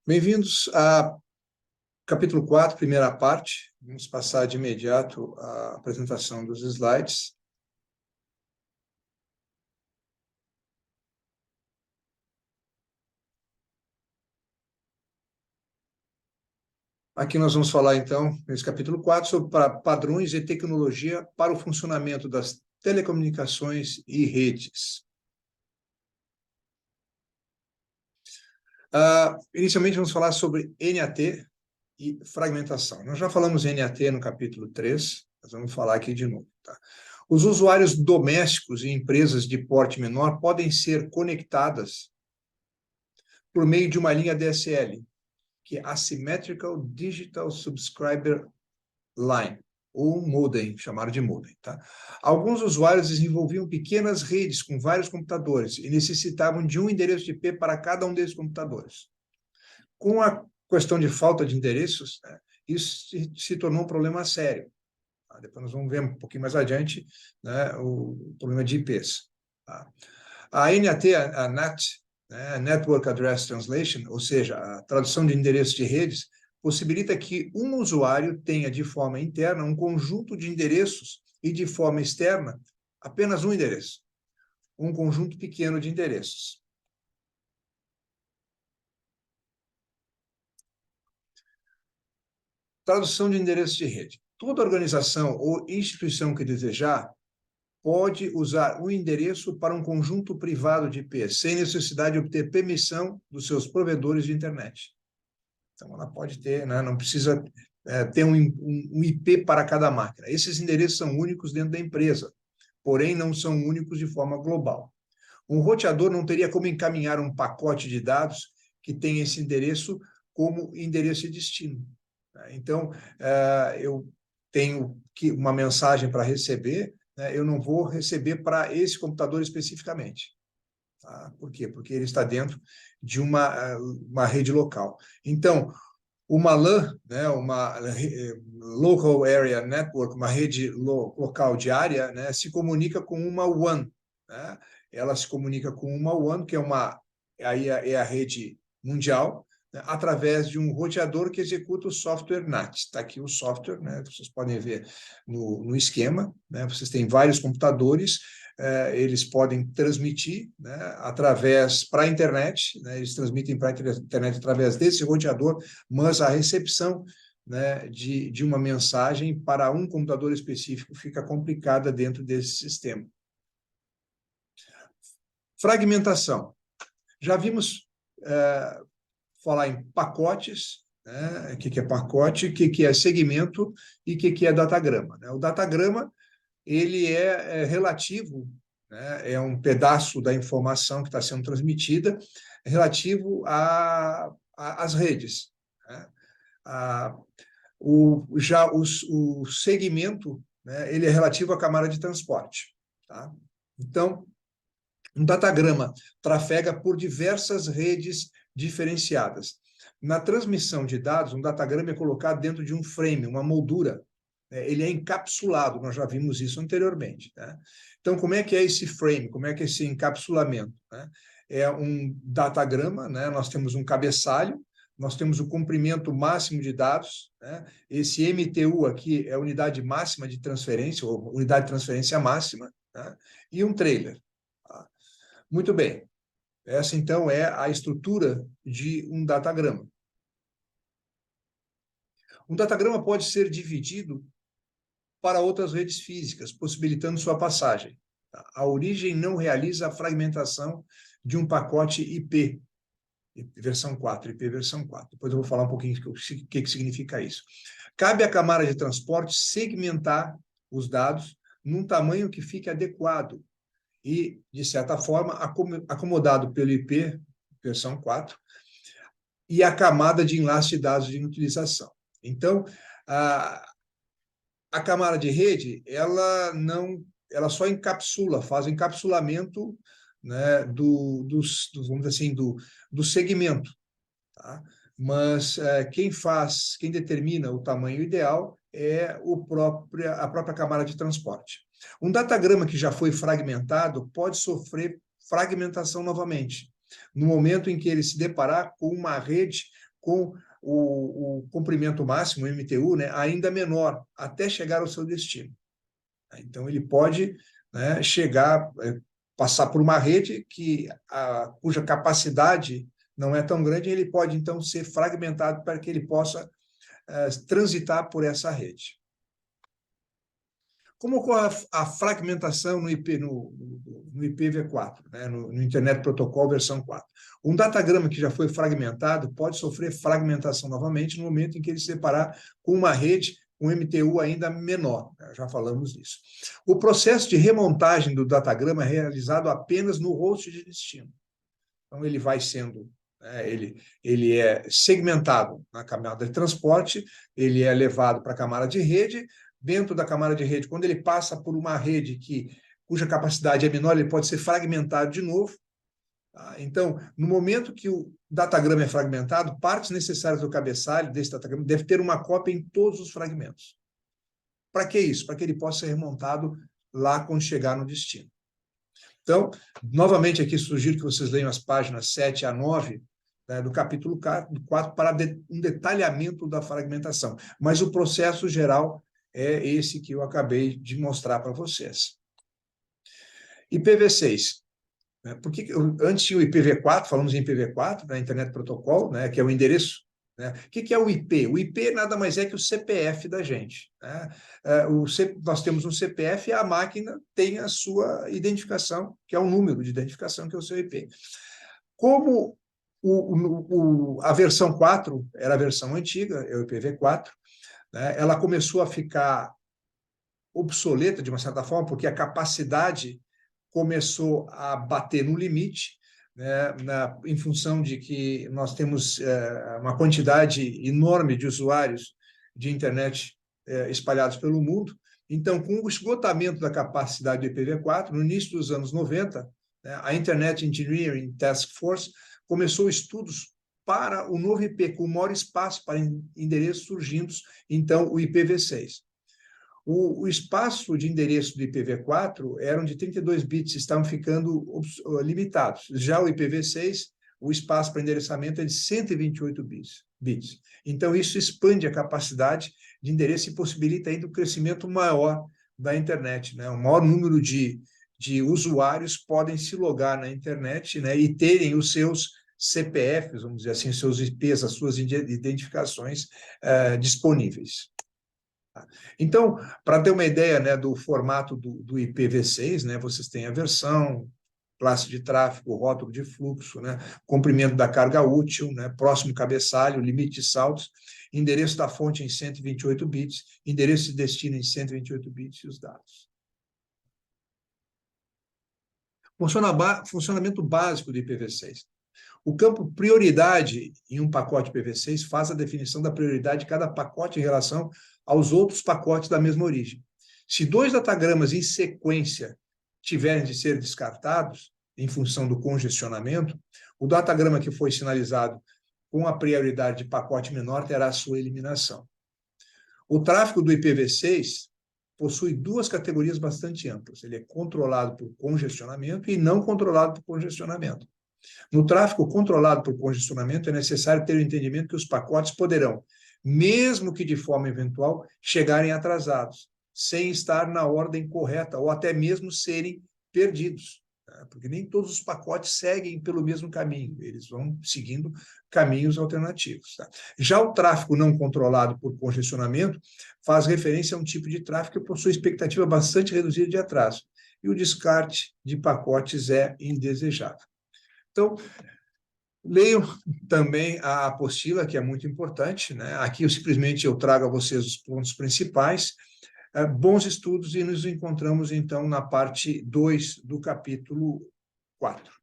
Bem-vindos a capítulo 4, primeira parte. Vamos passar de imediato à apresentação dos slides. Aqui nós vamos falar, então, nesse capítulo 4, sobre padrões e tecnologia para o funcionamento das telecomunicações e redes. Inicialmente, vamos falar sobre NAT e fragmentação. Nós já falamos NAT no capítulo 3, nós vamos falar aqui de novo. Tá? Os usuários domésticos e empresas de porte menor podem ser conectadas por meio de uma linha DSL, que é Asymmetrical Digital Subscriber Line, ou modem, chamaram de modem. Tá? Alguns usuários desenvolviam pequenas redes com vários computadores e necessitavam de um endereço de IP para cada um desses computadores. Com a questão de falta de endereços, né, isso se tornou um problema sério. Tá? Depois nós vamos ver um pouquinho mais adiante, né, o problema de IPs. Tá? A NAT, a NAT, né, Network Address Translation, ou seja, a tradução de endereços de redes, possibilita que um usuário tenha de forma interna um conjunto de endereços e de forma externa apenas um endereço, um conjunto pequeno de endereços. Tradução de endereço de rede. Toda organização ou instituição que desejar pode usar um endereço para um conjunto privado de IP, sem necessidade de obter permissão dos seus provedores de internet. Então, ela pode ter, né, não precisa ter um IP para cada máquina. Esses endereços são únicos dentro da empresa, porém não são únicos de forma global. Um roteador não teria como encaminhar um pacote de dados que tem esse endereço como endereço de destino. Então, eu tenho uma mensagem para receber, né, eu não vou receber para esse computador especificamente. Tá? Por quê? Porque ele está dentro de uma rede local. Então, uma LAN, né, uma Local Area Network, uma rede local de área, né, se comunica com uma WAN. Né? Ela se comunica com uma WAN, que aí é a rede mundial, né, através de um roteador que executa o software NAT. Está aqui o software, né, vocês podem ver no esquema. Né, vocês têm vários computadores, eles podem transmitir, né, através para a internet, né, eles transmitem para a internet através desse roteador, mas a recepção, né, de uma mensagem para um computador específico fica complicada dentro desse sistema. Fragmentação. Já vimos falar em pacotes, né, o que é pacote, o que é segmento e o que é datagrama. Né? O datagrama ele é relativo, né, é um pedaço da informação que está sendo transmitida relativo às redes. Né? O segmento, né, ele é relativo à camada de transporte. Tá? Então, um datagrama trafega por diversas redes diferenciadas. Na transmissão de dados, um datagrama é colocado dentro de um frame, uma moldura. Ele é encapsulado, nós já vimos isso anteriormente. Né? Então, como é que é esse frame? Como é que é esse encapsulamento? Né? É um datagrama, né? Nós temos um cabeçalho, nós temos o comprimento máximo de dados, né? Esse MTU aqui é a unidade máxima de transferência, ou unidade de transferência máxima, né? E um trailer. Tá? Muito bem. Essa, então, é a estrutura de um datagrama. Um datagrama pode ser dividido para outras redes físicas, possibilitando sua passagem. A origem não realiza a fragmentação de um pacote IP, versão 4, IP versão 4. Depois eu vou falar um pouquinho o que significa isso. Cabe à camada de transporte segmentar os dados num tamanho que fique adequado e, de certa forma, acomodado pelo IP, versão 4, e a camada de enlace de dados de utilização. Então, a camada de rede, ela só encapsula, faz o encapsulamento, né, vamos dizer assim, do segmento. Tá? Mas quem determina o tamanho ideal é a própria camada de transporte. Um datagrama que já foi fragmentado pode sofrer fragmentação novamente, no momento em que ele se deparar com uma rede com o comprimento máximo, o MTU, né, ainda menor, até chegar ao seu destino. Então, ele pode, né, passar por uma rede cuja capacidade não é tão grande, ele pode, então, ser fragmentado para que ele possa transitar por essa rede. Como ocorre a fragmentação no IPv4, né, no Internet Protocol versão 4? Um datagrama que já foi fragmentado pode sofrer fragmentação novamente no momento em que ele se deparar com uma rede com MTU ainda menor, né? Já falamos disso. O processo de remontagem do datagrama é realizado apenas no host de destino. Então, ele vai sendo, né, ele é segmentado na camada de transporte, ele é levado para a camada de rede. Dentro da camada de rede, quando ele passa por uma rede cuja capacidade é menor, ele pode ser fragmentado de novo. Tá? Então, no momento que o datagrama é fragmentado, partes necessárias do cabeçalho desse datagrama deve ter uma cópia em todos os fragmentos. Para que isso? Para que ele possa ser remontado lá quando chegar no destino. Então, novamente aqui sugiro que vocês leiam as páginas 7 a 9, né, do capítulo 4 para um detalhamento da fragmentação. Mas o processo geral é esse que eu acabei de mostrar para vocês. IPv6. Né? Porque antes tinha o IPv4, falamos em IPv4, né, Internet Protocol, né, que é o endereço. Né? O que é o IP? O IP nada mais é que o CPF da gente. Né? Nós temos um CPF e a máquina tem a sua identificação, que é o número de identificação, que é o seu IP. Como a versão 4 era a versão antiga, é o IPv4, né, ela começou a ficar obsoleta, de uma certa forma, porque a capacidade começou a bater no limite, né, em função de que nós temos uma quantidade enorme de usuários de internet espalhados pelo mundo. Então, com o esgotamento da capacidade do IPv4, no início dos anos 90, né, a Internet Engineering Task Force começou estudos para o novo IP, com maior espaço para endereços surgindo, então, o IPv6. O espaço de endereço do IPv4 eram de 32 bits, estavam ficando limitados. Já o IPv6, o espaço para endereçamento é de 128 bits. Então, isso expande a capacidade de endereço e possibilita ainda um crescimento maior da internet, né? O maior número de usuários podem se logar na internet, né, e terem os seus CPFs, vamos dizer assim, seus IPs, as suas identificações disponíveis. Então, para ter uma ideia, né, do formato do IPv6, né, vocês têm a versão, classe de tráfego, rótulo de fluxo, né, comprimento da carga útil, né, próximo cabeçalho, limite de saltos, endereço da fonte em 128 bits, endereço de destino em 128 bits e os dados. Funcionamento básico do IPv6. O campo prioridade em um pacote IPv6 faz a definição da prioridade de cada pacote em relação aos outros pacotes da mesma origem. Se dois datagramas em sequência tiverem de ser descartados, em função do congestionamento, o datagrama que foi sinalizado com a prioridade de pacote menor terá sua eliminação. O tráfego do IPv6 possui duas categorias bastante amplas. Ele é controlado por congestionamento e não controlado por congestionamento. No tráfego controlado por congestionamento, é necessário ter o entendimento que os pacotes poderão, mesmo que de forma eventual, chegarem atrasados, sem estar na ordem correta, ou até mesmo serem perdidos. Porque nem todos os pacotes seguem pelo mesmo caminho, eles vão seguindo caminhos alternativos. Tá? Já o tráfego não controlado por congestionamento faz referência a um tipo de tráfego que possui expectativa bastante reduzida de atraso, e o descarte de pacotes é indesejável. Então, leiam também a apostila, que é muito importante, né? Aqui eu trago a vocês os pontos principais. Bons estudos e nos encontramos, então, na parte 2 do capítulo 4.